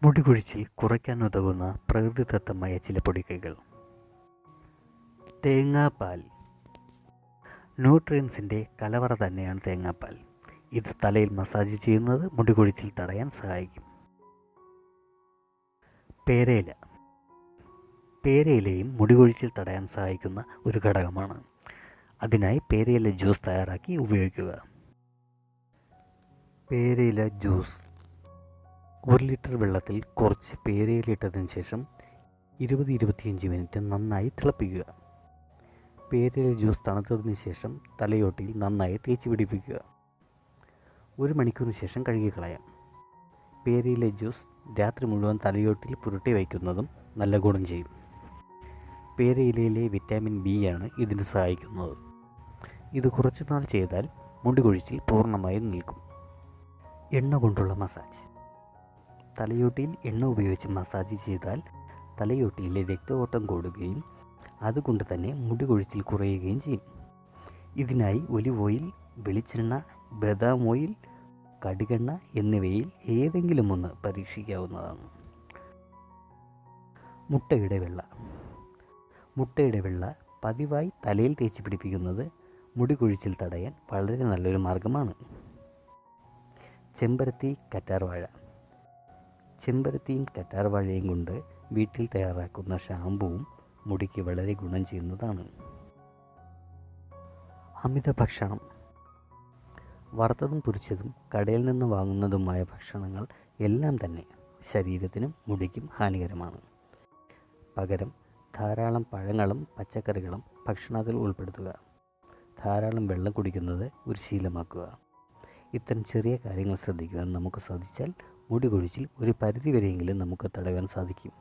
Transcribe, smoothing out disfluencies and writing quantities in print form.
മുടികൊഴിച്ചിൽ കുറയ്ക്കാനുതകുന്ന പ്രകൃതിദത്തമായ ചില പൊടിക്കൈകൾ. തേങ്ങാപ്പാൽ. ന്യൂട്രിയൻസിൻ്റെ കലവറ തന്നെയാണ് തേങ്ങാപ്പാൽ. ഇത് തലയിൽ മസാജ് ചെയ്യുന്നത് മുടികൊഴിച്ചിൽ തടയാൻ സഹായിക്കും. പേരയില. പേരയിലയും മുടികൊഴിച്ചിൽ തടയാൻ സഹായിക്കുന്ന ഒരു ഘടകമാണ്. അതിനായി പേരയില ജ്യൂസ് തയ്യാറാക്കി ഉപയോഗിക്കുക. പേരയില ജ്യൂസ്. 1 ലിറ്റർ വെള്ളത്തിൽ കുറച്ച് പേരയില ഇട്ടതിന് ശേഷം 20-25 മിനിറ്റ് നന്നായി തിളപ്പിക്കുക. പേരയില ജ്യൂസ് തണുത്തതിന് ശേഷം തലയോട്ടിയിൽ നന്നായി തേച്ച് പിടിപ്പിക്കുക. 1 മണിക്കൂറിന് ശേഷം കഴുകിക്കളയാം. പേരയില ജ്യൂസ് രാത്രി മുഴുവൻ തലയോട്ടിൽ പുരട്ടി വയ്ക്കുന്നതും നല്ല ഗുണം ചെയ്യും. പേരയിലയിലെ വിറ്റാമിൻ ബി ആണ് ഇതിന് സഹായിക്കുന്നത്. ഇത് കുറച്ചുനാൾ ചെയ്താൽ മുടികൊഴിച്ചിൽ പൂർണ്ണമായും നിൽക്കും. എണ്ണ കൊണ്ടുള്ള മസാജ്. തലയോട്ടിയിൽ എണ്ണ ഉപയോഗിച്ച് മസാജ് ചെയ്താൽ തലയോട്ടിയിലെ രക്തഓട്ടം കൂടുകയും അതുകൊണ്ട് തന്നെ മുടികൊഴിച്ചിൽ കുറയുകയും ചെയ്യും. ഇതിനായി ഒലിവ് ഓയിൽ, വെളിച്ചെണ്ണ, ബദാം ഓയിൽ, കടുകെണ്ണ എന്നിവയിൽ ഏതെങ്കിലും ഒന്ന് പരീക്ഷിക്കാവുന്നതാണ്. മുട്ടയുടെ വെള്ള. മുട്ടയുടെ വെള്ള പതിവായി തലയിൽ തേച്ച് പിടിപ്പിക്കുന്നത് മുടികൊഴിച്ചിൽ തടയാൻ വളരെ നല്ലൊരു മാർഗമാണ്. ചെമ്പരത്തി, കറ്റാർവാഴ. ചെമ്പരത്തിയും കറ്റാർവാഴയും കൊണ്ട് വീട്ടിൽ തയ്യാറാക്കുന്ന ഷാമ്പുവും മുടിക്ക് വളരെ ഗുണം ചെയ്യുന്നതാണ്. അമിത ഭക്ഷണം. വറുത്തതും പൊരിച്ചതും കടയിൽ നിന്ന് വാങ്ങുന്നതുമായ ഭക്ഷണങ്ങൾ എല്ലാം തന്നെ ശരീരത്തിനും മുടിക്കും ഹാനികരമാണ്. പകരം ധാരാളം പഴങ്ങളും പച്ചക്കറികളും ഭക്ഷണത്തിൽ ഉൾപ്പെടുത്തുക. ധാരാളം വെള്ളം കുടിക്കുന്നത് ഒരു ശീലമാക്കുക. ഇത്തരം ചെറിയ കാര്യങ്ങൾ ശ്രദ്ധിക്കുവാൻ നമുക്ക് സാധിച്ചാൽ മുടികൊഴിച്ചിൽ ഒരു പരിധിവരെയെങ്കിലും നമുക്ക് തടയാൻ സാധിക്കും.